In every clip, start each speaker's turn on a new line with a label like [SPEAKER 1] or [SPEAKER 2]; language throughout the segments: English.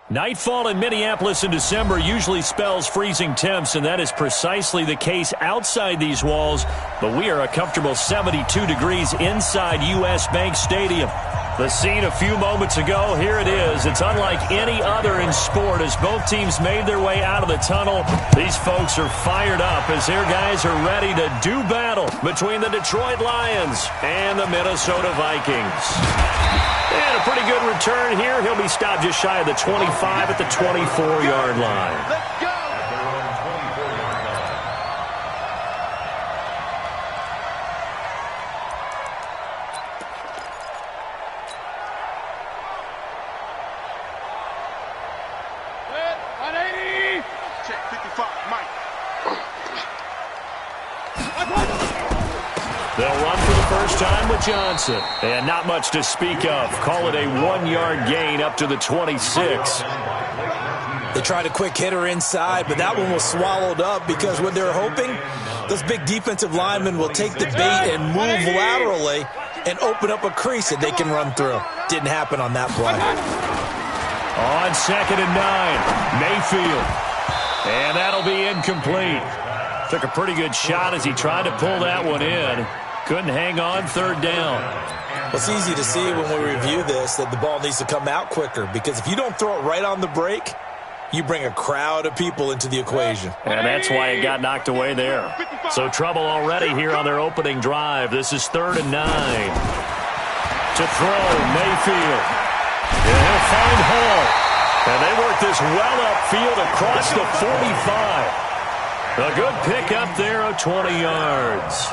[SPEAKER 1] Nightfall in Minneapolis in December usually spells freezing temps, and that is precisely the case outside these walls. But we are a comfortable 72 degrees inside U.S. Bank Stadium. The scene a few moments ago, here it is. It's unlike any other in sport as both teams made their way out of the tunnel. These folks are fired up as their guys are ready to do battle between the Detroit Lions and the Minnesota Vikings. And a pretty good return here. He'll be stopped just shy of the 25 at the 24-yard line.
[SPEAKER 2] Let's go! Check 55, Mike.
[SPEAKER 1] They'll run for the first time with Johnson. And not much to speak of. Call it a 1-yard gain up to the 26.
[SPEAKER 3] They tried a quick hitter inside, but that one was swallowed up because what they're hoping, those big defensive linemen will take the bait and move laterally and open up a crease that they can run through. Didn't happen on that play.
[SPEAKER 1] On 2nd and 9, Mayfield. And that'll be incomplete. Took a pretty good shot as he tried to pull that one in. Couldn't hang on 3rd down.
[SPEAKER 3] Well, it's easy to see when we review this that the ball needs to come out quicker because if you don't throw it right on the break, you bring a crowd of people into the equation.
[SPEAKER 1] And that's why it got knocked away there. So trouble already here on their opening drive. This is 3rd and 9. To throw, Mayfield. And he'll find Hall. And they work this well upfield across the 45. A good pickup there of 20 yards.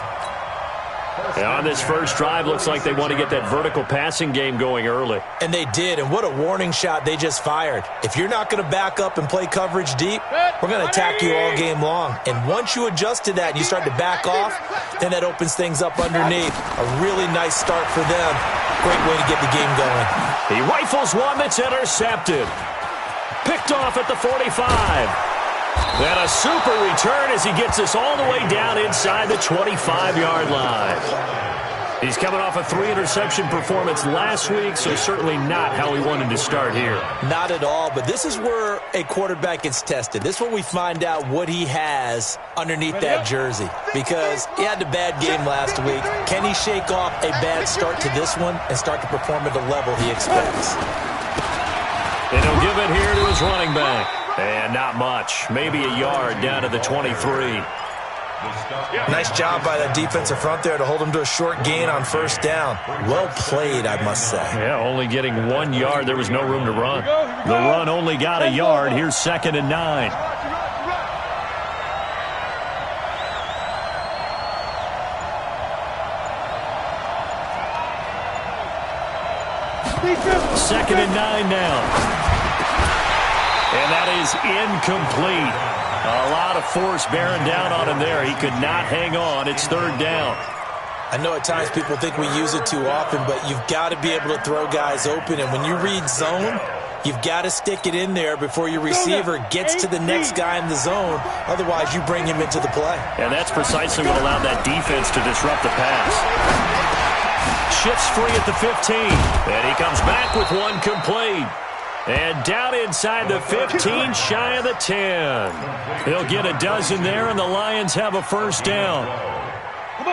[SPEAKER 1] And on this first drive, looks like they want to get that vertical passing game going early.
[SPEAKER 3] And they did, and what a warning shot they just fired. If you're not going to back up and play coverage deep, we're going to attack you all game long. And once you adjust to that and you start to back off, then that opens things up underneath. A really nice start for them. Great way to get the game going.
[SPEAKER 1] He rifles one that's intercepted. Picked off at the 45. And a super return as he gets us all the way down inside the 25-yard line. He's coming off a 3-interception performance last week, so certainly not how we wanted to start here.
[SPEAKER 3] Not at all, but this is where a quarterback gets tested. This is where we find out what he has underneath that jersey. Because he had a bad game last week. Can he shake off a bad start to this one and start to perform at the level he expects?
[SPEAKER 1] And he'll give it here to his running back. And not much. Maybe a yard down to the 23.
[SPEAKER 3] Nice job by that defensive front there to hold him to a short gain on 1st down. Well played, I must say.
[SPEAKER 1] Yeah, only getting 1 yard. There was no room to run. The run only got a yard. Here's 2nd and 9. Second and 9 now. And that is incomplete. A lot of force bearing down on him there. He could not hang on. It's 3rd down.
[SPEAKER 3] I know at times people think we use it too often, but you've got to be able to throw guys open. And when you read zone, you've got to stick it in there before your receiver gets to the next guy in the zone. Otherwise, you bring him into the play.
[SPEAKER 1] And that's precisely what allowed that defense to disrupt the pass. Shifts free at the 15. And he comes back with one complete. And down inside the 15, shy of the 10. He'll get a dozen there, and the Lions have a 1st down.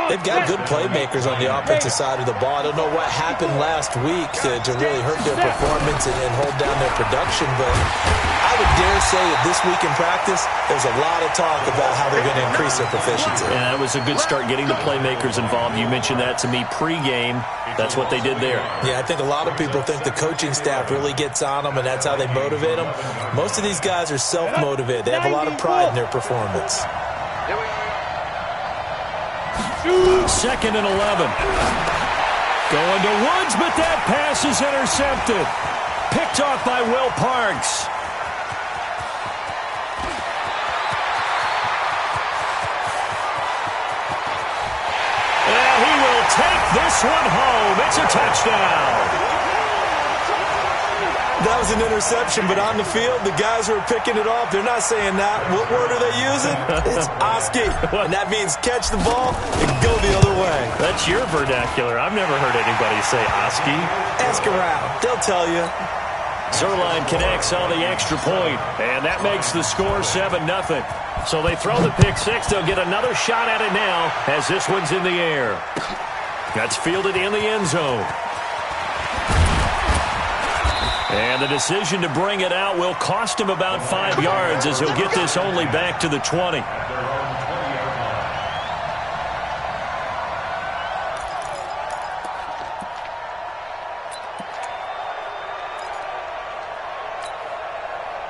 [SPEAKER 3] They've got good playmakers on the offensive side of the ball. I don't know what happened last week to really hurt their performance and hold down their production, but I would dare say that this week in practice, there's a lot of talk about how they're going to increase their proficiency.
[SPEAKER 1] And that was a good start getting the playmakers involved. You mentioned that to me pregame. That's what they did there.
[SPEAKER 3] Yeah, I think a lot of people think the coaching staff really gets on them, and that's how they motivate them. Most of these guys are self-motivated. They have a lot of pride in their performance.
[SPEAKER 1] 2nd and 11. Going to Woods, but that pass is intercepted. Picked off by Will Parks. And he will take this one home. It's a touchdown.
[SPEAKER 3] That was an interception, but on the field, the guys who are picking it off, they're not saying that. What word are they using? It's Oski, and that means catch the ball and go the other way.
[SPEAKER 1] That's your vernacular. I've never heard anybody say Oski.
[SPEAKER 3] Ask around. They'll tell you.
[SPEAKER 1] Zerline connects on the extra point, and that makes the score 7-0. So they throw the pick six. They'll get another shot at it now as this one's in the air. That's fielded in the end zone. And the decision to bring it out will cost him about 5 yards as he'll get this only back to the 20.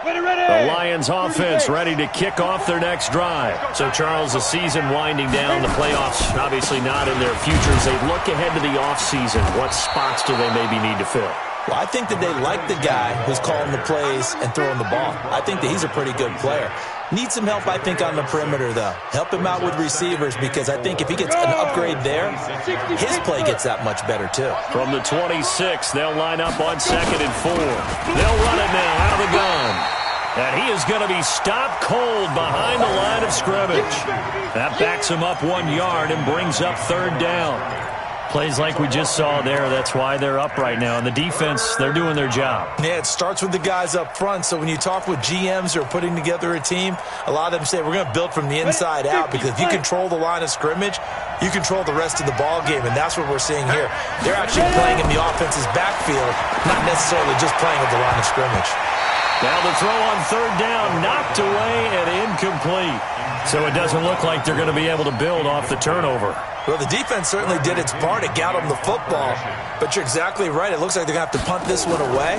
[SPEAKER 1] The Lions offense ready to kick off their next drive. So, Charles, the season winding down, the playoffs obviously not in their future. As they look ahead to the offseason, what spots do they maybe need to fill?
[SPEAKER 3] Well, I think that they like the guy who's calling the plays and throwing the ball. I think that he's a pretty good player. Needs some help, I think, on the perimeter, though. Help him out with receivers because I think if he gets an upgrade there, his play gets that much better, too.
[SPEAKER 1] From the 26, they'll line up on 2nd and 4. They'll run it now out of the gun. And he is going to be stopped cold behind the line of scrimmage. That backs him up 1 yard and brings up 3rd down. Plays like we just saw there. That's why they're up right now. And the defense, they're doing their job.
[SPEAKER 3] Yeah, it starts with the guys up front. So when you talk with GMs who are putting together a team, a lot of them say we're going to build from the inside out because if you control the line of scrimmage, you control the rest of the ball game, and that's what we're seeing here. They're actually playing in the offense's backfield, not necessarily just playing at the line of scrimmage.
[SPEAKER 1] Now the throw on 3rd down, knocked away and incomplete. So it doesn't look like they're going to be able to build off the turnover.
[SPEAKER 3] Well, the defense certainly did its part. It got them the football. But you're exactly right. It looks like they're going to have to punt this one away.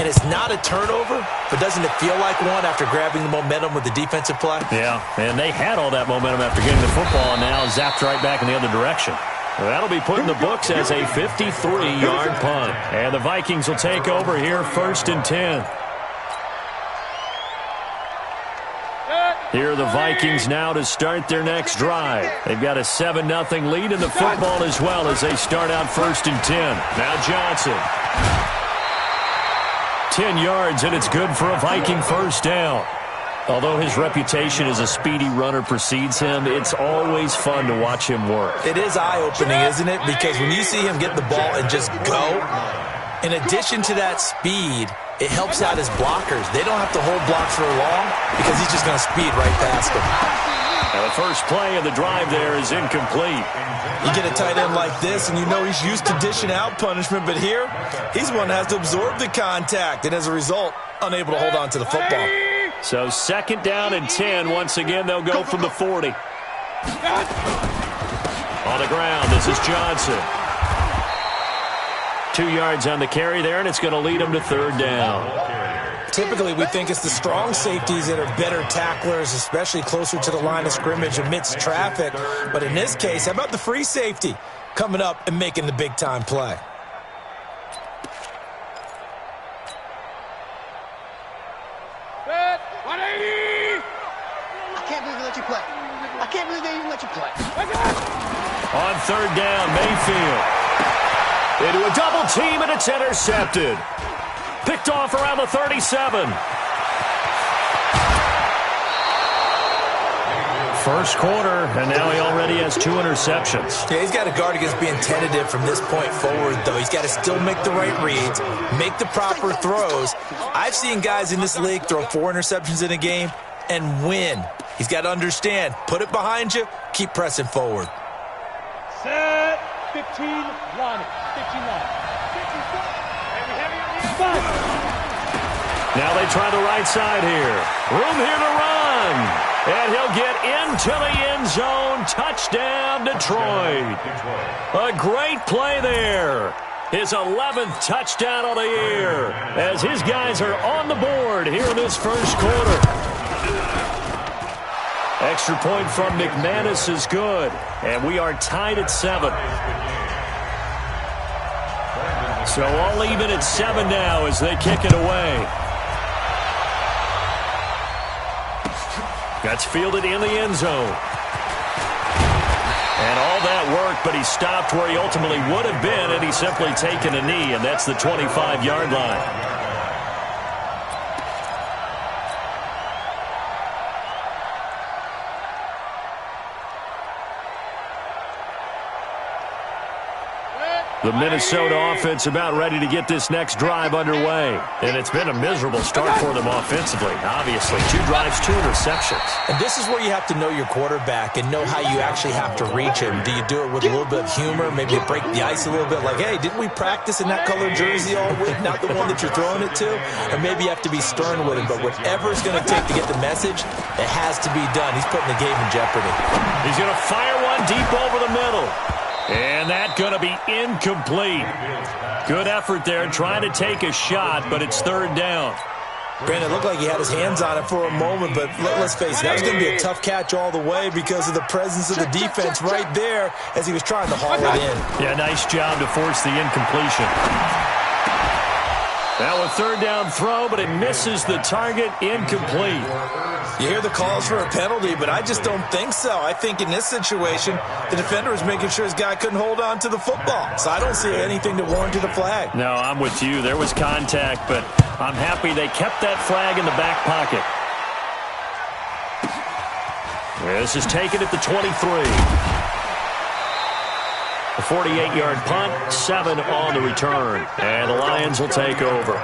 [SPEAKER 3] And it's not a turnover, but doesn't it feel like one after grabbing the momentum with the defensive play?
[SPEAKER 1] Yeah, and they had all that momentum after getting the football, and now zapped right back in the other direction. Well, that'll be put in the books as a 53-yard punt. And the Vikings will take over here 1st and 10. Here are the Vikings now to start their next drive. They've got a 7-0 lead in the football as well as they start out 1st and 10. Now Johnson. 10 yards, and it's good for a Viking 1st down. Although his reputation as a speedy runner precedes him, it's always fun to watch him work.
[SPEAKER 3] It is eye-opening, isn't it? Because when you see him get the ball and just go, in addition to that speed, it helps out his blockers. They don't have to hold blocks for long because he's just going to speed right past them.
[SPEAKER 1] Now the first play of the drive there is incomplete.
[SPEAKER 3] You get a tight end like this, and you know he's used to dishing out punishment, but here, he's one that has to absorb the contact, and as a result, unable to hold on to the football.
[SPEAKER 1] So 2nd down and 10. Once again, they'll go from the 40. On the ground, this is Johnson. 2 yards on the carry there, and it's going to lead them to 3rd down.
[SPEAKER 3] Typically, we think it's the strong safeties that are better tacklers, especially closer to the line of scrimmage amidst traffic. But in this case, how about the free safety coming up and making the big-time play?
[SPEAKER 4] I can't believe they let you play. I can't believe they even let you play.
[SPEAKER 1] On 3rd down, Mayfield. Into a double team, and it's intercepted. Picked off around the 37. First quarter, and now he already has 2 interceptions.
[SPEAKER 3] Yeah, he's got to guard against being tentative from this point forward, though. He's got to still make the right reads, make the proper throws. I've seen guys in this league throw 4 interceptions in a game and win. He's got to understand, put it behind you, keep pressing forward.
[SPEAKER 2] Set. 15, line. 15, line.
[SPEAKER 1] Now they try the right side here. Room here to run. And he'll get into the end zone. Touchdown, Detroit. A great play there. His 11th touchdown of the year as his guys are on the board here in this first quarter. Extra point from McManus is good. And we are tied at 7. So all even at 7 now as they kick it away. That's fielded in the end zone. And all that work, but he stopped where he ultimately would have been had he simply taken a knee, and that's the 25-yard line. The Minnesota offense about ready to get this next drive underway. And it's been a miserable start for them offensively, obviously. 2 drives, 2 interceptions.
[SPEAKER 3] And this is where you have to know your quarterback and know how you actually have to reach him. Do you do it with a little bit of humor? Maybe you break the ice a little bit like, hey, didn't we practice in that colored jersey all week? Not the one that you're throwing it to? Or maybe you have to be stern with him. But whatever it's going to take to get the message, it has to be done. He's putting the game in jeopardy.
[SPEAKER 1] He's going to fire one deep over the middle. And that's going to be incomplete. Good effort there trying to take a shot, but it's 3rd down.
[SPEAKER 3] Brandon, it looked like he had his hands on it for a moment, but let's face it, that was going to be a tough catch all the way because of the presence of the defense right there as he was trying to haul it in.
[SPEAKER 1] Yeah, nice job to force the incompletion. Now a 3rd down throw, but it misses the target, incomplete.
[SPEAKER 3] You hear the calls for a penalty, but I just don't think so. I think in this situation, the defender was making sure his guy couldn't hold on to the football. So I don't see anything to warrant the flag.
[SPEAKER 1] No, I'm with you. There was contact, but I'm happy they kept that flag in the back pocket. This is taken at the 23. A 48-yard punt, 7 on the return. And the Lions will take over.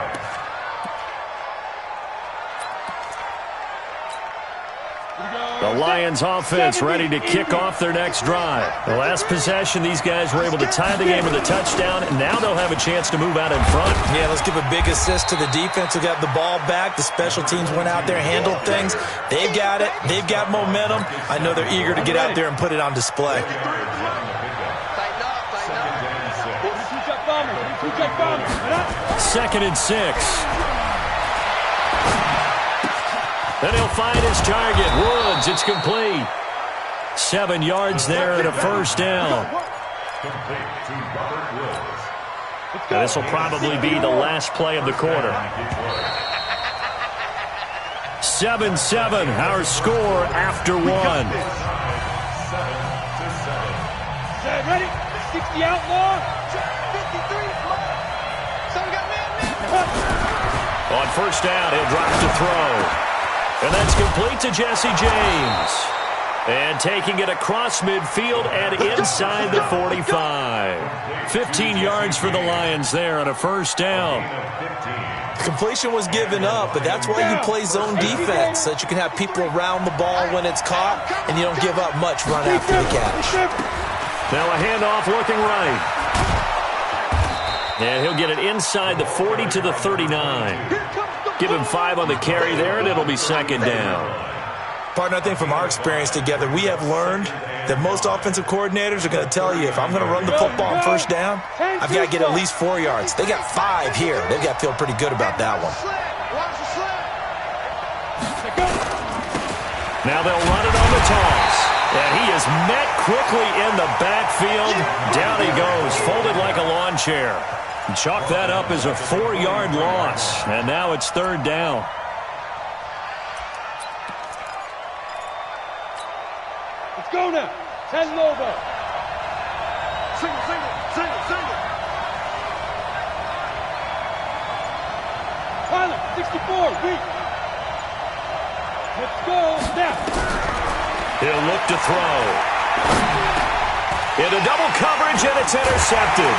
[SPEAKER 1] The Lions offense ready to kick off their next drive. The last possession, these guys were able to tie the game with a touchdown, and now they'll have a chance to move out in front.
[SPEAKER 3] Yeah, let's give a big assist to the defense who got the ball back. The special teams went out there and handled things. They've got it. They've got momentum. I know they're eager to get out there and put it on display.
[SPEAKER 1] Second and 6. Then he'll find his target. Woods, it's complete. 7 yards there and a 1st down. And this will probably be the last play of the quarter. 7-7, our score after 1.
[SPEAKER 2] Ready? 60 outlaw. 53.
[SPEAKER 1] On 1st down, he'll drop to throw. And that's complete to Jesse James. And taking it across midfield and inside the 45. 15 yards for the Lions there on a 1st down.
[SPEAKER 3] Completion was given up, but that's why you play zone defense, so that you can have people around the ball when it's caught, and you don't give up much run after the catch.
[SPEAKER 1] Now a handoff looking right. And he'll get it inside the 40 to the 39. Give him 5 on the carry there, and it'll be 2nd down.
[SPEAKER 3] Partner, I think from our experience together, we have learned that most offensive coordinators are going to tell you, if I'm going to run the football on 1st down, I've got to get at least 4 yards. They got 5 here. They've got to feel pretty good about that one.
[SPEAKER 1] Now they'll run it on the toss. And he is met quickly in the backfield. Down he goes, folded like a lawn chair. Chalk that up as a 4-yard loss. And now it's 3rd down.
[SPEAKER 2] Let's go now. 10 over. Single. Pilot, 64, weak. Let's go now.
[SPEAKER 1] He'll look to throw. Into double coverage, and it's intercepted.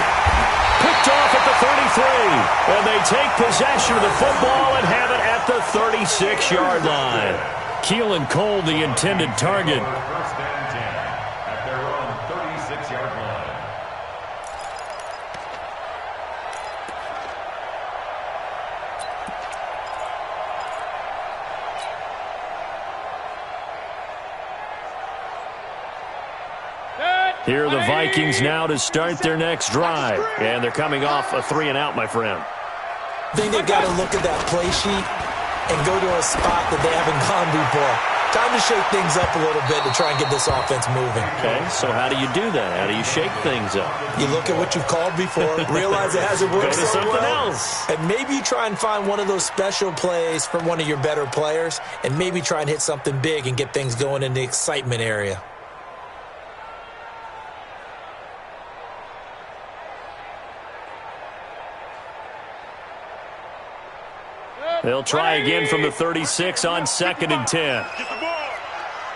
[SPEAKER 1] Picked off at the 33. And they take possession of the football and have it at the 36-yard line. Keelan Cole, the intended target.
[SPEAKER 5] At their own 36-yard line.
[SPEAKER 1] Here are the Vikings now to start their next drive. And they're coming off a 3-and-out, my friend.
[SPEAKER 3] I think they've got to look at that play sheet and go to a spot that they haven't gone before. Time to shake things up a little bit to try and get this offense moving.
[SPEAKER 1] Okay, so how do you do that? How do you shake things up?
[SPEAKER 3] You look at what you've called before, realize it hasn't worked
[SPEAKER 1] Go to
[SPEAKER 3] so
[SPEAKER 1] something
[SPEAKER 3] well,
[SPEAKER 1] else.
[SPEAKER 3] and maybe you try and find one of those special plays from one of your better players, and maybe try and hit something big and get things going in the excitement area.
[SPEAKER 1] They'll try again from the 36 on 2nd and 10.
[SPEAKER 2] Get the ball.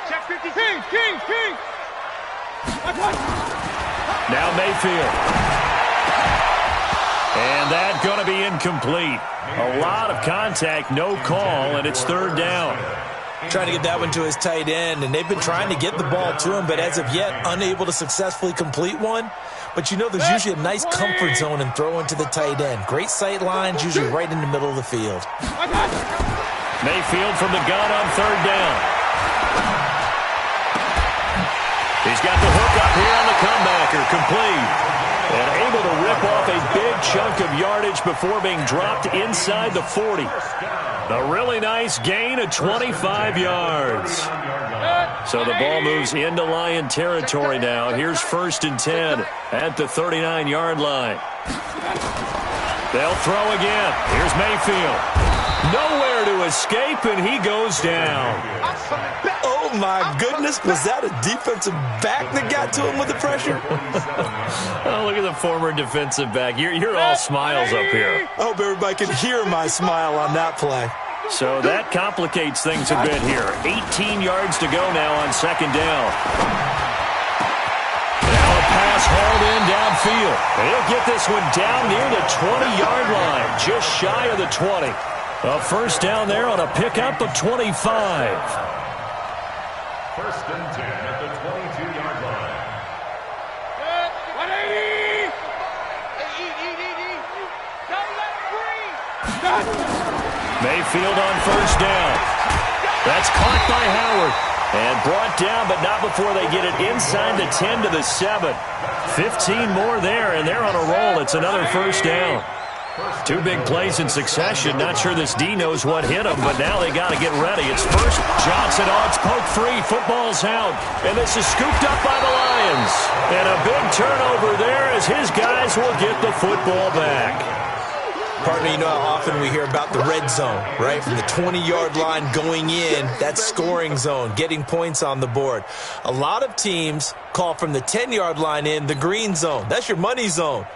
[SPEAKER 2] Check 50. King.
[SPEAKER 1] Now Mayfield. And that's going to be incomplete. A lot of contact, no call, and it's third down.
[SPEAKER 3] Trying to get that one to his tight end, and they've been trying to get the ball to him, but as of yet, unable to successfully complete one. But you know there's usually a nice comfort zone in throwing to the tight end. Great sight lines, usually right in the middle of the field.
[SPEAKER 1] Mayfield from the gun on third down. He's got the hook up here on the comebacker, complete. And able to rip off a big chunk of yardage before being dropped inside the 40. A really nice gain of 25 yards. So the ball moves into Lion territory now. Here's 1st and 10 at the 39-yard line. They'll throw again. Here's Mayfield. Nowhere to escape, and he goes down.
[SPEAKER 3] Oh, my goodness. Was that a defensive back that got to him with the pressure?
[SPEAKER 1] Oh, look at the former defensive back. You're all smiles up here.
[SPEAKER 3] I hope everybody can hear my smile on that play.
[SPEAKER 1] So that complicates things a bit here. 18 yards to go now on second down. Now a pass hauled in downfield. He'll get this one down near the 20-yard line, just shy of the 20. A first down there on a pickup of 25.
[SPEAKER 5] 1st and 10 at the 22-yard line.
[SPEAKER 2] 180!
[SPEAKER 1] Mayfield on first down. That's caught by Howard. And brought down, but not before they get it inside the 10 to the 7. 15 more there, and they're on a roll. It's another first down. 2 big plays in succession. Not sure this D knows what hit him, but now they got to get ready. It's first. Johnson on, it's poke free. Football's out. And this is scooped up by the Lions. And a big turnover there as his guys will get the football back.
[SPEAKER 3] Partner, you know how often we hear about the red zone, right? From the 20-yard line going in, that's scoring zone, getting points on the board. A lot of teams call from the 10-yard line in the green zone. That's your money zone.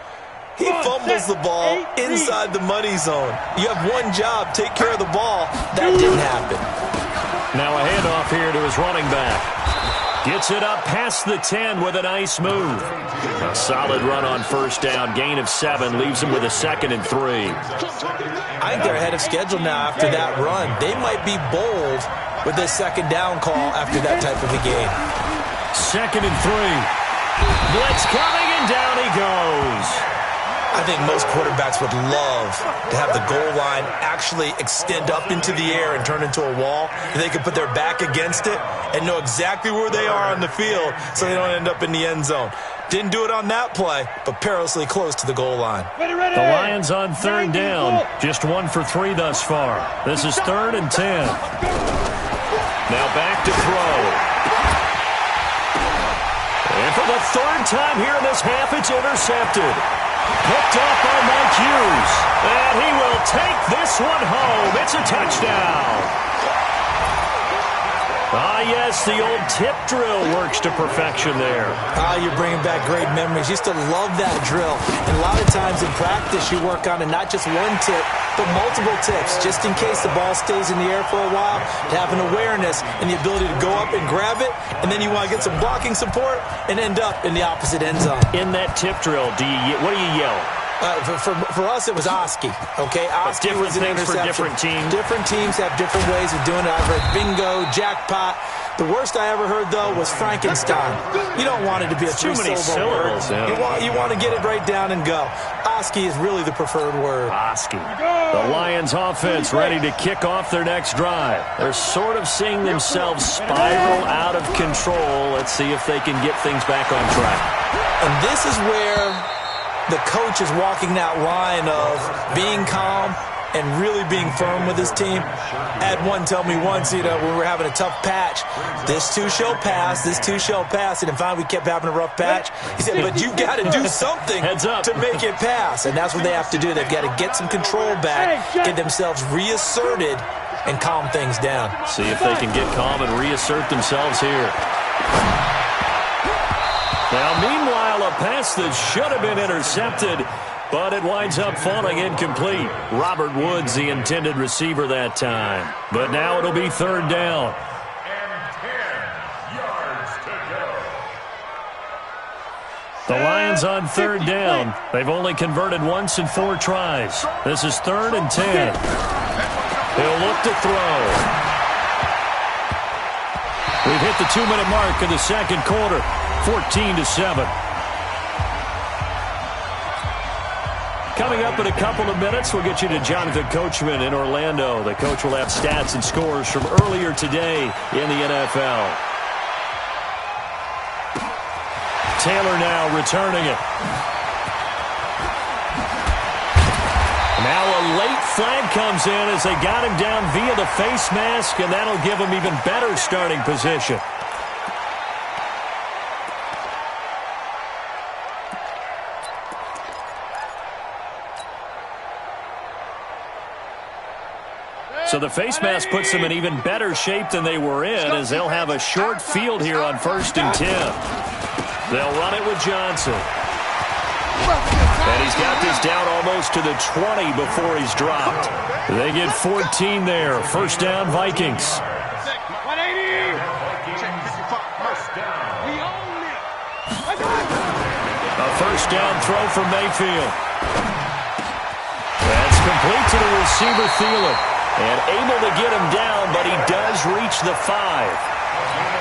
[SPEAKER 3] He fumbles the ball inside the money zone. You have one job, take care of the ball. That didn't happen.
[SPEAKER 1] Now a handoff here to his running back. Gets it up past the 10 with a nice move. A solid run on first down. Gain of 7 leaves him with a 2nd and 3.
[SPEAKER 3] I think they're ahead of schedule now after that run. They might be bold with this 2nd down call after that type of a game.
[SPEAKER 1] 2nd and 3. Blitz coming, and down he goes.
[SPEAKER 3] I think most quarterbacks would love to have the goal line actually extend up into the air and turn into a wall, and they can put their back against it and know exactly where they are on the field so they don't end up in the end zone. Didn't do it on that play, but perilously close to the goal line.
[SPEAKER 2] Ready.
[SPEAKER 1] The Lions on third down. Just 1 for 3 thus far. This is 3rd and 10. Now back to throw. And for the 3rd time here in this half, it's intercepted. Picked off by Mike Hughes. And he will take this one home. It's a touchdown. Ah, yes, the old tip drill works to perfection there.
[SPEAKER 3] Ah, you're bringing back great memories. Used to love that drill. And a lot of times in practice, you work on it, not just one tip, but multiple tips, just in case the ball stays in the air for a while, to have an awareness and the ability to go up and grab it, and then you want to get some blocking support and end up in the opposite end zone.
[SPEAKER 1] In that tip drill, what do you yell?
[SPEAKER 3] For us, it was Oski. Okay, Oski was an interception.
[SPEAKER 1] For different teams.
[SPEAKER 3] Different teams have different ways of doing it. I've heard bingo, jackpot. The worst I ever heard, though, was Frankenstein. You don't want it to be a
[SPEAKER 1] too many syllables.
[SPEAKER 3] Yeah. You want to get it right down and go. Oski is really the preferred word.
[SPEAKER 1] Oski. The Lions offense ready to kick off their next drive. They're sort of seeing themselves spiral out of control. Let's see if they can get things back on track.
[SPEAKER 3] And this is where the coach is walking that line of being calm and really being firm with his team. I had one tell me once, when we were having a tough patch, this too shall pass, this too shall pass. And finally we kept having a rough patch. He said, but you got to do something to make it pass. And that's what they have to do. They've got to get some control back, get themselves reasserted, and calm things down.
[SPEAKER 1] See if they can get calm and reassert themselves here. Now, meanwhile, a pass that should have been intercepted, but it winds up falling incomplete. Robert Woods, the intended receiver that time. But now it'll be 3rd down.
[SPEAKER 5] And 10 yards to go.
[SPEAKER 1] The Lions on third down. They've only converted once in 4 tries. This is 3rd and 10. He'll look to throw. We've hit the 2-minute mark in the second quarter, 14-7. Coming up in a couple of minutes, we'll get you to Jonathan Coachman in Orlando. The coach will have stats and scores from earlier today in the NFL. Taylor now returning it. Now a late flag comes in as they got him down via the face mask, and that'll give him even better starting position. So the face mask puts them in even better shape than they were in, as they'll have a short field here on 1st and 10. They'll run it with Johnson. And he's got this down almost to the 20 before he's dropped. They get 14 there. 1st down, Vikings.
[SPEAKER 2] 180.
[SPEAKER 1] A 1st down throw for Mayfield. That's complete to the receiver, Thielen. And able to get him down, but he does reach the 5.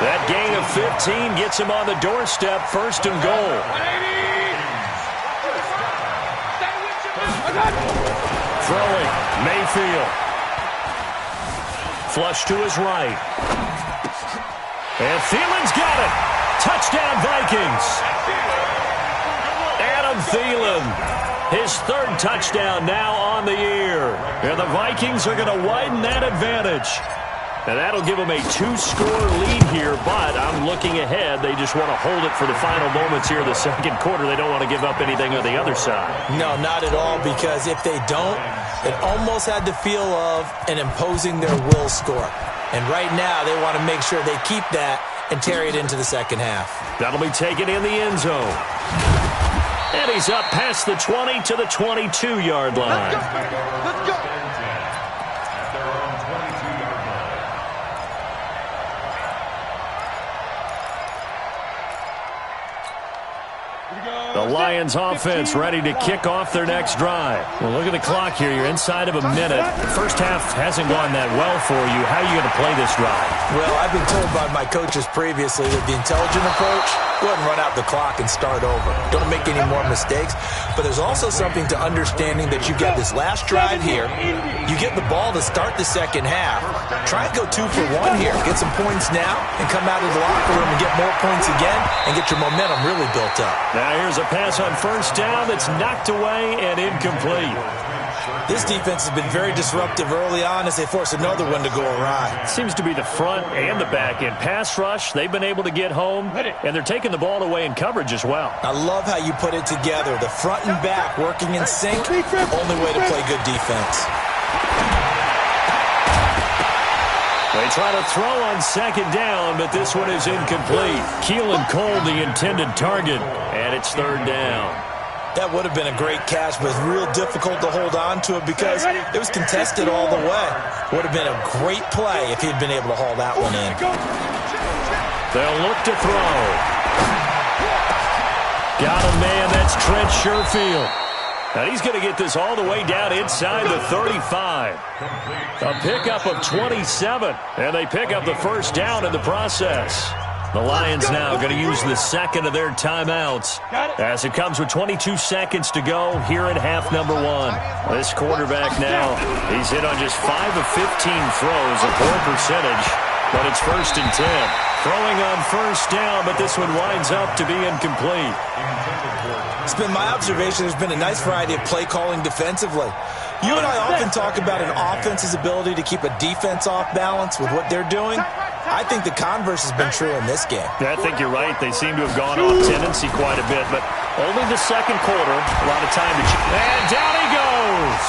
[SPEAKER 1] That gain of 15 gets him on the doorstep, 1st and goal. Throwing, Mayfield. Flush to his right. And Thielen's got it. Touchdown, Vikings. Adam Thielen. His 3rd touchdown now on the year. And the Vikings are going to widen that advantage. And that'll give them a 2-score lead here, but I'm looking ahead. They just want to hold it for the final moments here in the second quarter. They don't want to give up anything on the other side.
[SPEAKER 3] No, not at all, because if they don't, it almost had the feel of an imposing their will score. And right now, they want to make sure they keep that and carry it into the second half.
[SPEAKER 1] That'll be taken in the end zone. And he's up past the 20 to the 22-yard line.
[SPEAKER 2] Let's go.
[SPEAKER 1] The Lions offense ready to kick off their next drive. Well, look at the clock here. You're inside of a minute. The first half hasn't gone that well for you. How are you going to play this drive?
[SPEAKER 3] Well, I've been told by my coaches previously that the intelligent approach, go ahead and run out the clock and start over. Don't make any more mistakes. But there's also something to understanding that you got this last drive here. You get the ball to start the second half. Try and go 2 for 1 here. Get some points now and come out of the locker room and get more points again and get your momentum really built up.
[SPEAKER 1] Now here's a pass on 1st down that's knocked away and incomplete.
[SPEAKER 3] This defense has been very disruptive early on as they force another one to go awry.
[SPEAKER 1] Seems to be the front and the back end. Pass rush, they've been able to get home, and they're taking the ball away in coverage as well.
[SPEAKER 3] I love how you put it together. The front and back working in sync, only way to play good defense.
[SPEAKER 1] They try to throw on 2nd down, but this one is incomplete. Keelan Cole, the intended target, and it's 3rd down.
[SPEAKER 3] That would have been a great catch, but it's real difficult to hold on to it because it was contested all the way. Would have been a great play if he'd been able to haul that one in.
[SPEAKER 1] They'll look to throw. Got a man, that's Trent Sherfield. And he's going to get this all the way down inside the 35. A pickup of 27, and they pick up the 1st down in the process. The Lions now going to use the 2nd of their timeouts as it comes with 22 seconds to go here in half number 1. This quarterback now, he's hit on just 5 of 15 throws, a poor percentage, but it's 1st and 10. Throwing on 1st down, but this one winds up to be incomplete.
[SPEAKER 3] It's been my observation there's been a nice variety of play calling defensively. You and I often talk about an offense's ability to keep a defense off balance with what they're doing. I think the converse has been true in this game.
[SPEAKER 1] I think you're right. They seem to have gone off tendency quite a bit, but only the second quarter. A lot of time to... And down he goes!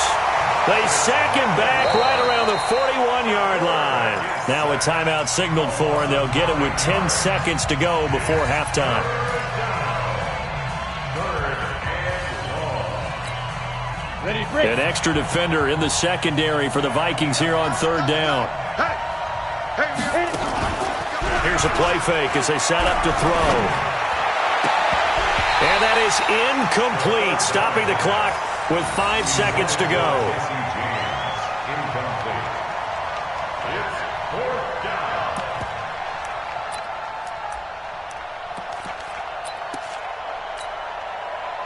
[SPEAKER 1] They sack him back right around the 41-yard line. Now a timeout signaled for, and they'll get it with 10 seconds to go before halftime. An extra defender in the secondary for the Vikings here on 3rd down. Here's a play fake as they set up to throw. And that is incomplete, stopping the clock with 5 seconds to go.
[SPEAKER 5] Incomplete. It's 4th down.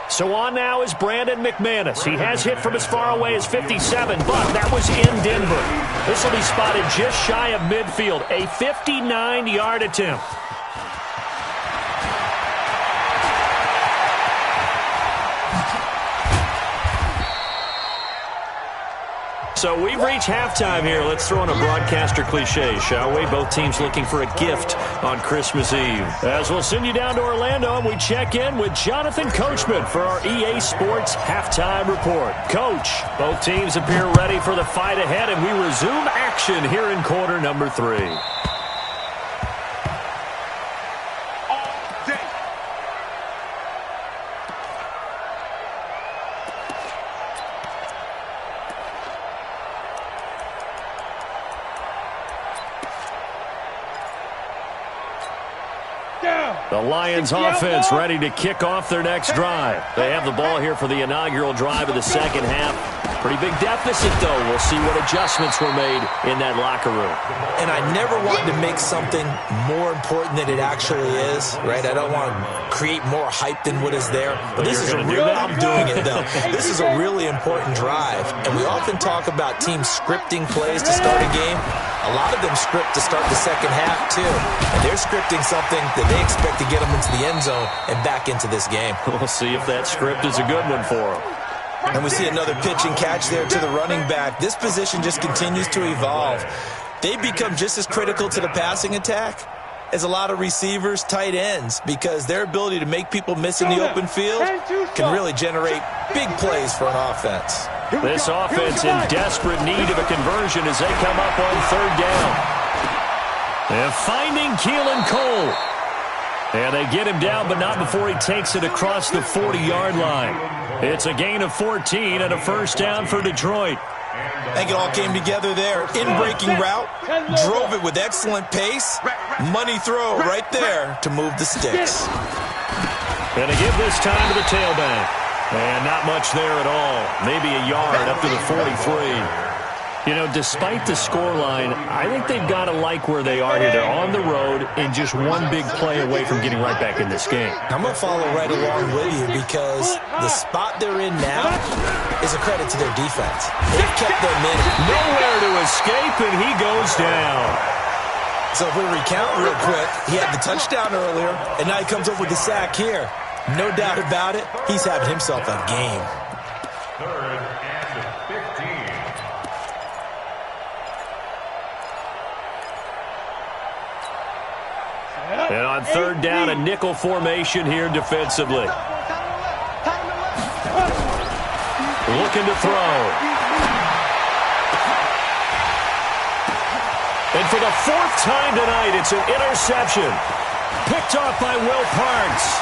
[SPEAKER 1] So on now is Brandon McManus. He has hit from as far away as 57, but that was in Denver. This will be spotted just shy of midfield, a 59-yard attempt. So we've reached halftime here. Let's throw in a broadcaster cliche, shall we? Both teams looking for a gift on Christmas Eve. As we'll send you down to Orlando, and we check in with Jonathan Coachman for our EA Sports Halftime Report. Coach, both teams appear ready for the fight ahead, and we resume action here in quarter number 3. The Lions offense ready to kick off their next drive. They have the ball here for the inaugural drive of the second half. Pretty big deficit, though. We'll see what adjustments were made in that locker room.
[SPEAKER 3] And I never want to make something more important than it actually is, right? I don't want to create more hype than what is there. But this is I'm doing it, though. This is a really important drive. And we often talk about teams scripting plays to start a game. A lot of them script to start the second half, too. And they're scripting something that they expect to get them into the end zone and back into this game.
[SPEAKER 1] We'll see if that script is a good one for them.
[SPEAKER 3] And we see another pitch and catch there to the running back. This position just continues to evolve. They become just as critical to the passing attack as a lot of receivers, tight ends, because their ability to make people miss in the open field can really generate big plays for an offense.
[SPEAKER 1] This offense in desperate need of a conversion as they come up on 3rd down. They're finding Keelan Cole. And they get him down, but not before he takes it across the 40-yard line. It's a gain of 14 and a first down for Detroit.
[SPEAKER 3] I think it all came together there. In-breaking route, drove it with excellent pace. Money throw right there to move the sticks.
[SPEAKER 1] Going to give this time to the tailback. And not much there at all. Maybe a yard up to the 43. You know, despite the scoreline, I think they've got to like where they are here. They're on the road and just one big play away from getting right back in this game.
[SPEAKER 3] I'm going to follow right along with you because the spot they're in now is a credit to their defense. They've kept them in.
[SPEAKER 1] Nowhere to escape, and he goes down.
[SPEAKER 3] So if we recount real quick, he had the touchdown earlier, and now he comes up with the sack here. No doubt about it, he's having himself a game.
[SPEAKER 5] 3rd and 15.
[SPEAKER 1] And on 3rd down, a nickel formation here defensively. Looking to throw. And for the 4th time tonight, it's an interception. Picked off by Will Parks.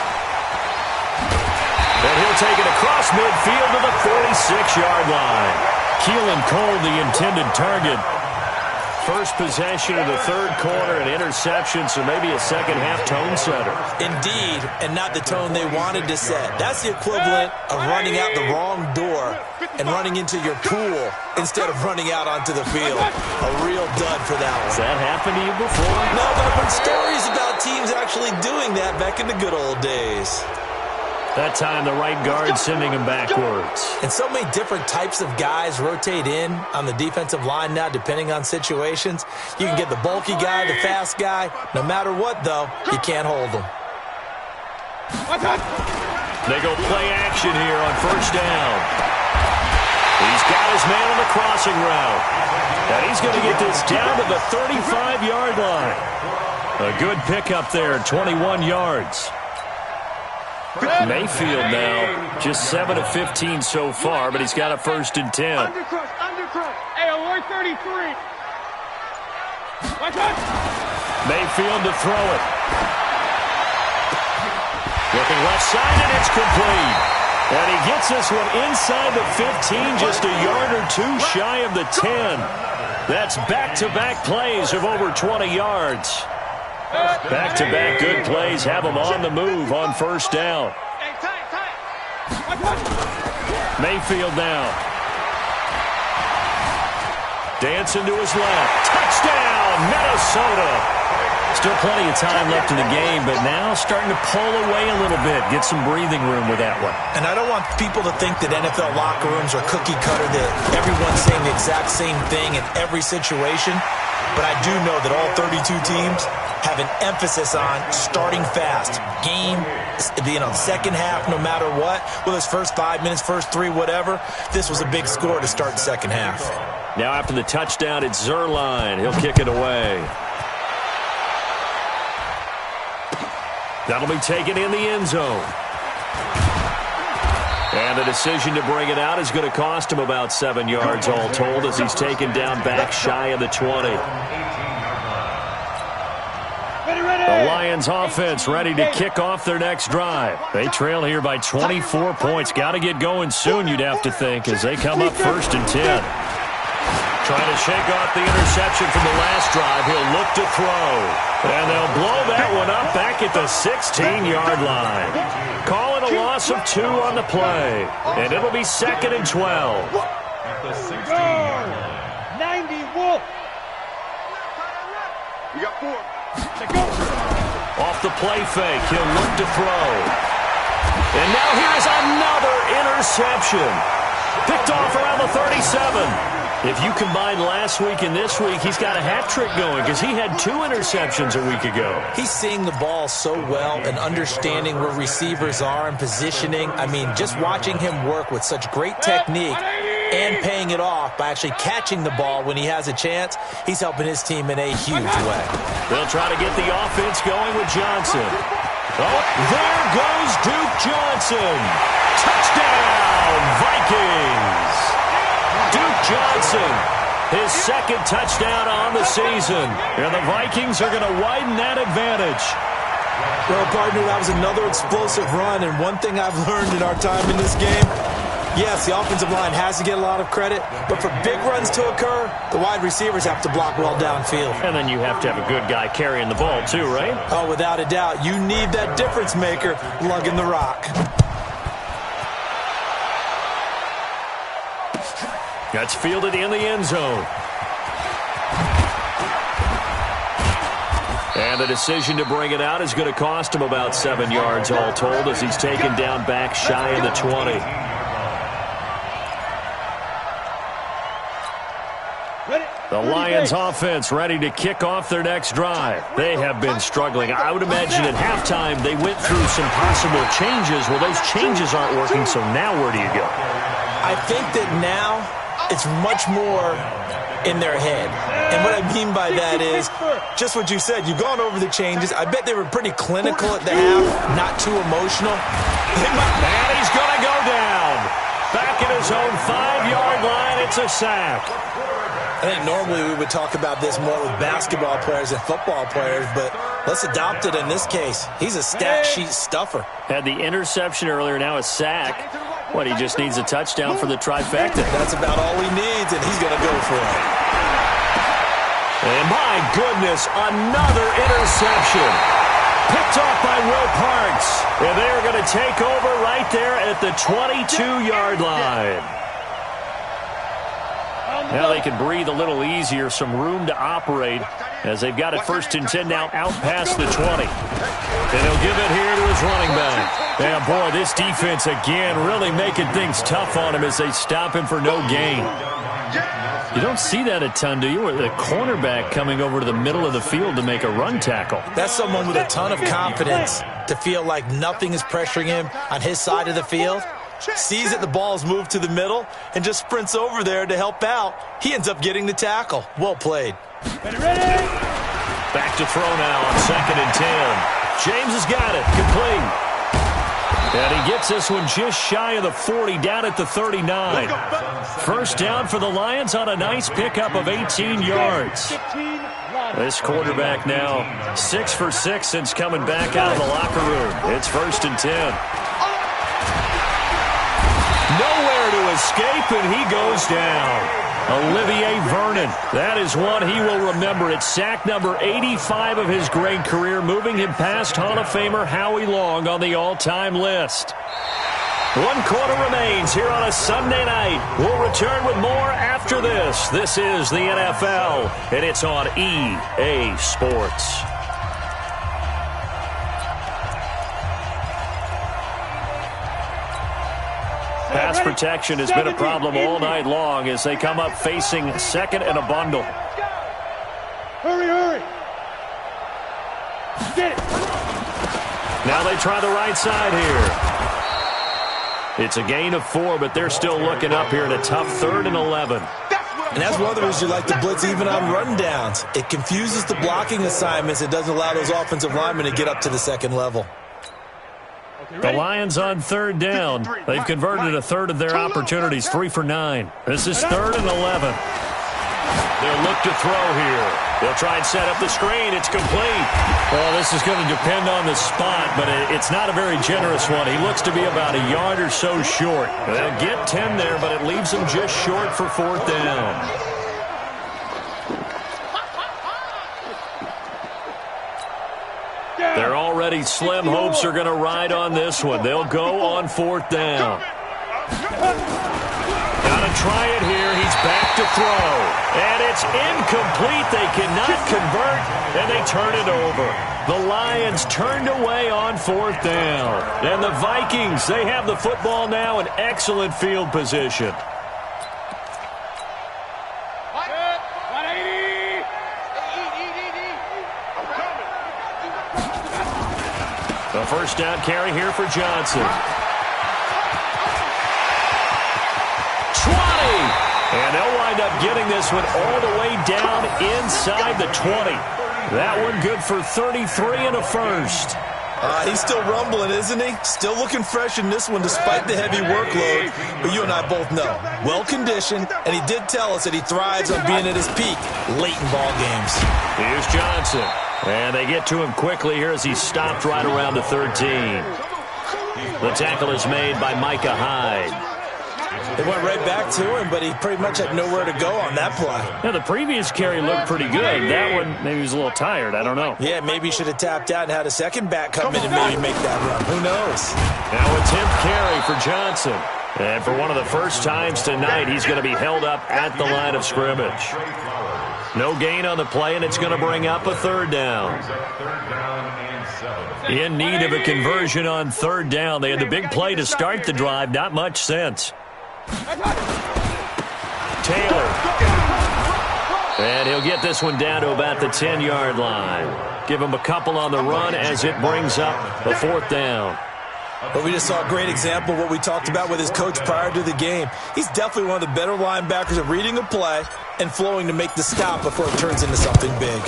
[SPEAKER 1] And he'll take it across midfield to the 46-yard line. Keelan Cole, the intended target. First possession of the 3rd quarter, an interception, so maybe a second-half tone setter.
[SPEAKER 3] Indeed, and not the tone they wanted to set. That's the equivalent of running out the wrong door and running into your pool instead of running out onto the field. A real dud for that one.
[SPEAKER 1] Has that happened to you before?
[SPEAKER 3] No, but I've heard stories about teams actually doing that back in the good old days.
[SPEAKER 1] That time, the right guard sending him backwards.
[SPEAKER 3] And so many different types of guys rotate in on the defensive line now, depending on situations. You can get the bulky guy, the fast guy. No matter what, though, you can't hold them.
[SPEAKER 1] They go play action here on 1st down. He's got his man on the crossing route. And he's going to get this down to the 35-yard line. A good pickup there, 21 yards. Mayfield now, just 7 of 15 so far, but he's got a 1st and 10.
[SPEAKER 2] Undercross. Hey, alert 33.
[SPEAKER 1] Mayfield to throw it. Looking left side, and it's complete. And he gets this one inside the 15, just a yard or 2 shy of the 10. That's back-to-back plays of over 20 yards. Back-to-back good plays have them on the move on 1st down. Mayfield now. Dancing to his left. Touchdown, Minnesota. Still plenty of time left in the game, but now starting to pull away a little bit. Get some breathing room with that one.
[SPEAKER 3] And I don't want people to think that NFL locker rooms are cookie cutter, that everyone's saying the exact same thing in every situation. But I do know that all 32 teams have an emphasis on starting fast. Game, second half, no matter what. Whether it's first 5 minutes, first 3, whatever. This was a big score to start the second half.
[SPEAKER 1] Now after the touchdown, it's Zerline. He'll kick it away. That'll be taken in the end zone. And the decision to bring it out is going to cost him about 7 yards all told as he's taken down back shy of the 20. The Lions offense ready to kick off their next drive. They trail here by 24 points. Got to get going soon, you'd have to think, as they come up 1st and 10. Trying to shake off the interception from the last drive. He'll look to throw. And they'll blow that one up back at the 16-yard line. Call it a loss of 2 on the play. And it'll be 2nd and 12.
[SPEAKER 5] At the 16-yard line.
[SPEAKER 2] 90 Wolf.
[SPEAKER 4] You got 4.
[SPEAKER 1] Off the play fake, he'll look to throw. And now here's another interception. Picked off around the 37. If you combine last week and this week, he's got a hat trick going because he had 2 interceptions a week ago.
[SPEAKER 3] He's seeing the ball so well and understanding where receivers are and positioning. I mean, just watching him work with such great technique and paying it off by actually catching the ball when he has a chance, he's helping his team in a huge way.
[SPEAKER 1] They'll try to get the offense going with Johnson. Oh, there goes Duke Johnson. Touchdown, Vikings. Duke Johnson, his 2nd touchdown on the season. And the Vikings are going to widen that advantage.
[SPEAKER 3] Well, partner, that was another explosive run. And one thing I've learned in our time in this game, yes, the offensive line has to get a lot of credit. But for big runs to occur, the wide receivers have to block well downfield.
[SPEAKER 1] And then you have to have a good guy carrying the ball too, right?
[SPEAKER 3] Oh, without a doubt. You need that difference maker lugging the rock.
[SPEAKER 1] That's fielded in the end zone. And the decision to bring it out is going to cost him about 7 yards all told as he's taken down back shy of the 20. The Lions offense ready to kick off their next drive. They have been struggling. I would imagine at halftime they went through some possible changes. Well, those changes aren't working, so now where do you go?
[SPEAKER 3] I think that now it's much more in their head. And what I mean by that is just what you said. You've gone over the changes. I bet they were pretty clinical at the half, not too emotional.
[SPEAKER 1] And he's going to go down. Back at his own 5-yard line, it's a sack.
[SPEAKER 3] I think normally we would talk about this more with basketball players and football players, but let's adopt it in this case. He's a stat sheet stuffer.
[SPEAKER 1] Had the interception earlier, now a sack. What, he just needs a touchdown for the trifecta.
[SPEAKER 3] That's about all he needs, and he's going to go for it.
[SPEAKER 1] And my goodness, another interception. Picked off by Will Parks. And they're going to take over right there at the 22-yard line. Now they can breathe a little easier, some room to operate as they've got it 1st and 10 now out past the 20. And he'll give it here to his running back. Yeah, boy, this defense again really making things tough on him as they stop him for no gain. You don't see that a ton, do you? With a cornerback coming over to the middle of the field to make a run tackle.
[SPEAKER 3] That's someone with a ton of confidence to feel like nothing is pressuring him on his side of the field. Sees that the ball's moved to the middle and just sprints over there to help out. He ends up getting the tackle. Well played.
[SPEAKER 1] Back to throw now on 2nd and 10. James has got it. Complete. And he gets this one just shy of the 40, down at the 39. First down for the Lions on a nice pickup of 18 yards. This quarterback now 6 for 6 since coming back out of the locker room. It's 1st and 10. Nowhere to escape, and he goes down. Olivier Vernon, that is one he will remember. It's sack number 85 of his great career, moving him past Hall of Famer Howie Long on the all-time list. 1 quarter remains here on a Sunday night. We'll return with more after this. This is the NFL, and it's on EA Sports. Pass protection has been a problem all night long as they come up facing second and a bundle.
[SPEAKER 2] Hurry, hurry. Get it.
[SPEAKER 1] Now they try the right side here. It's a gain of 4, but they're still looking up here in a tough 3rd and 11.
[SPEAKER 3] And that's one of the reasons you like to blitz even on rundowns. It confuses the blocking assignments. It doesn't allow those offensive linemen to get up to the second level.
[SPEAKER 1] The Lions on 3rd down. They've converted a third of their opportunities, 3 for 9. This is 3rd and 11. They'll look to throw here. They'll try and set up the screen. It's complete. Well, this is going to depend on the spot, but it's not a very generous one. He looks to be about a yard or so short. They'll get 10 there, but it leaves them just short for 4th down. They're already slim hopes are going to ride on this one. They'll go on 4th down. Got to try it here. He's back to throw. And it's incomplete. They cannot convert, and they turn it over. The Lions turned away on 4th down. And the Vikings, they have the football now in excellent field position. The first down carry here for Johnson. 20! And they'll wind up getting this one all the way down inside the 20. That one good for 33 and a first.
[SPEAKER 3] He's still rumbling, isn't he? Still looking fresh in this one despite the heavy workload. But you and I both know, well-conditioned, and he did tell us that he thrives on being at his peak late in ball games.
[SPEAKER 1] Here's Johnson. And they get to him quickly here as he's stopped right around the 13. The tackle is made by Micah Hyde.
[SPEAKER 3] They went right back to him, but he pretty much had nowhere to go on that play.
[SPEAKER 1] Yeah, the previous carry looked pretty good. That one, maybe he was a little tired. I don't know.
[SPEAKER 3] Yeah, maybe he should have tapped out and had a second back come in and maybe make that run. Who knows?
[SPEAKER 1] Now a 10th carry for Johnson. And for one of the first times tonight, he's going to be held up at the line of scrimmage. No gain on the play, and it's going to bring up a 3rd down. In need of a conversion on 3rd down. They had the big play to start the drive. Not much sense. Taylor. And he'll get this one down to about the 10-yard line. Give him a couple on the run as it brings up a 4th down.
[SPEAKER 3] But we just saw a great example of what we talked about with his coach prior to the game. He's definitely one of the better linebackers at reading a play and flowing to make the stop before it turns into something big.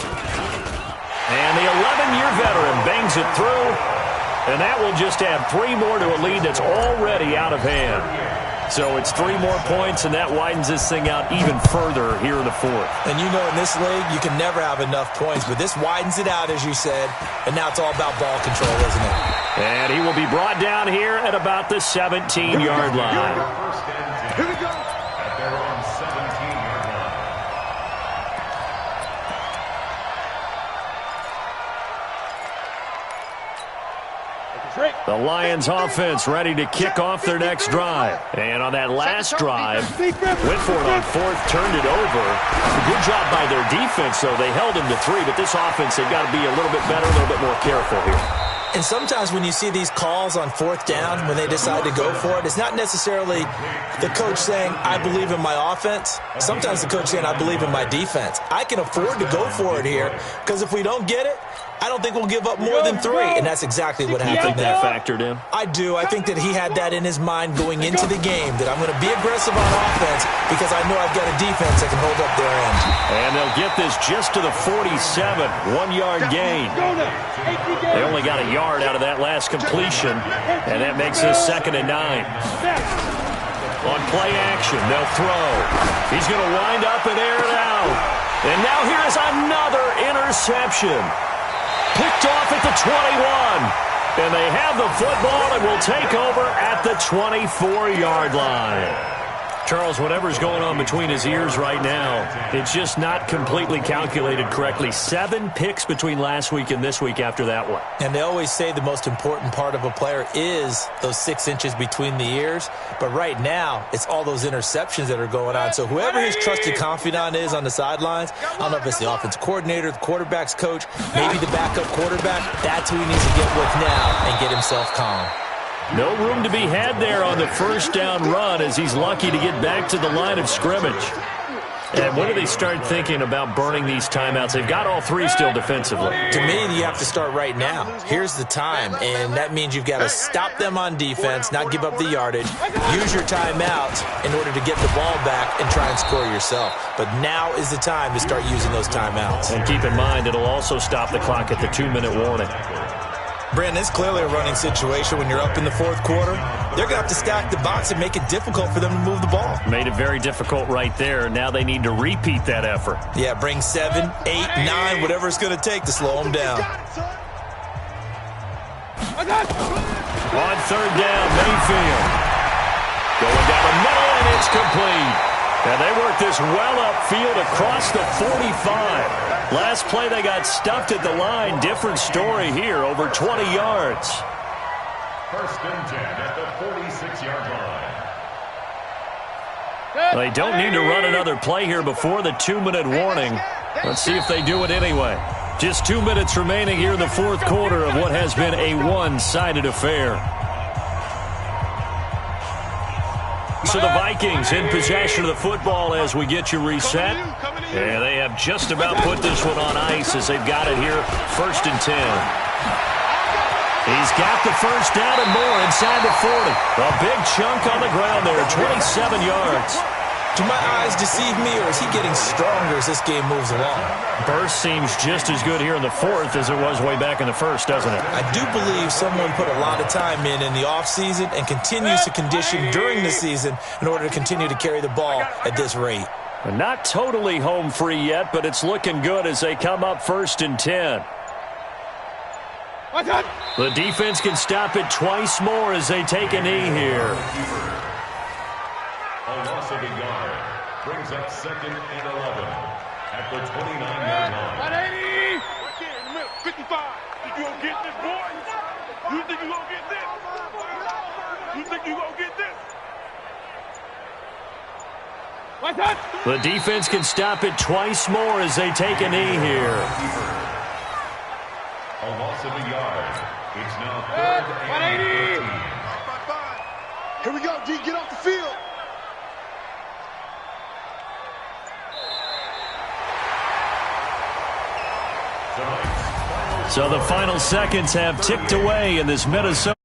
[SPEAKER 1] And the 11-year veteran bangs it through, and that will just add 3 more to a lead that's already out of hand. So it's 3 more points, and that widens this thing out even further here in the 4th.
[SPEAKER 3] And you know in this league, you can never have enough points, but this widens it out, as you said, and now it's all about ball control, isn't it?
[SPEAKER 1] And he will be brought down here at about the 17-yard line.
[SPEAKER 2] Here we go.
[SPEAKER 5] At their own 17-yard line.
[SPEAKER 1] The Lions offense ready to kick off their next drive. And on that last drive, went for it on 4th, turned it over. A good job by their defense, though. They held him to 3, but this offense, they've got to be a little bit better, a little bit more careful here.
[SPEAKER 3] And sometimes when you see these calls on 4th down, when they decide to go for it, it's not necessarily the coach saying, I believe in my offense. Sometimes the coach saying, I believe in my defense. I can afford to go for it here because if we don't get it, I don't think we'll give up more than 3. And that's exactly what happened there.
[SPEAKER 1] That factored in?
[SPEAKER 3] I do. I think that he had that in his mind going into the game, that I'm going to be aggressive on offense because I know I've got a defense that can hold up their end.
[SPEAKER 1] And they'll get this just to the 47, 1-yard gain. They only got a yard out of that last completion, and that makes this 2nd and 9. On play action, they'll throw. He's going to wind up and air it out. And now here is another interception. Picked off at the 21. And they have the football and will take over at the 24-yard line. Charles, whatever's going on between his ears right now, it's just not completely calculated correctly. 7 picks between last week and this week after that one.
[SPEAKER 3] And they always say the most important part of a player is those 6 inches between the ears. But right now, it's all those interceptions that are going on. So whoever his trusted confidant is on the sidelines, I don't know if it's the offense coordinator, the quarterback's coach, maybe the backup quarterback, that's who he needs to get with now and get himself calm.
[SPEAKER 1] No room to be had there on the first down run as he's lucky to get back to the line of scrimmage. And when do they start thinking about burning these timeouts? They've got all 3 still defensively.
[SPEAKER 3] To me, you have to start right now. Here's the time, and that means you've got to stop them on defense, not give up the yardage, use your timeouts in order to get the ball back and try and score yourself. But now is the time to start using those timeouts.
[SPEAKER 1] And keep in mind, it'll also stop the clock at the 2-minute warning.
[SPEAKER 3] Brandon, it's clearly a running situation when you're up in the 4th quarter. They're going to have to stack the box and make it difficult for them to move the ball.
[SPEAKER 1] Made it very difficult right there. Now they need to repeat that effort.
[SPEAKER 3] Yeah, bring 7, 8, 9, whatever it's going to take to slow them down.
[SPEAKER 1] On 3rd down, Mayfield. Going down the middle, and it's complete. And they work this well upfield across the 45. Last play, they got stuffed at the line. Different story here, over 20 yards.
[SPEAKER 5] 1st and 10 at the 46-yard line.
[SPEAKER 1] They don't need to run another play here before the 2-minute warning. Let's see if they do it anyway. Just 2 minutes remaining here in the 4th quarter of what has been a one-sided affair. So the Vikings in possession of the football as we get you reset. And they have just about put this one on ice as they've got it here, 1st and 10. He's got the first down and more inside the 40. A big chunk on the ground there, 27 yards.
[SPEAKER 3] Do my eyes deceive me, or is he getting stronger as this game moves along?
[SPEAKER 1] Burst seems just as good here in the 4th as it was way back in the 1st, doesn't it?
[SPEAKER 3] I do believe someone put a lot of time in the offseason and continues to condition during the season in order to continue to carry the ball at this rate.
[SPEAKER 1] Not totally home free yet, but it's looking good as they come up 1st and 10. The defense can stop it twice more as they take a knee here.
[SPEAKER 5] A loss of a yard brings up 2nd and 11 at the 29-yard line.
[SPEAKER 2] 180! 55. Think you gonna get this, boy? You think you gonna get this? You think you gonna get this? What's that?
[SPEAKER 1] The defense can stop it twice more as they take a knee here.
[SPEAKER 5] A loss of a yard. It's now 3rd and 13.
[SPEAKER 4] Here we go, D. Get off the field.
[SPEAKER 1] So the final seconds have ticked away in this Minnesota.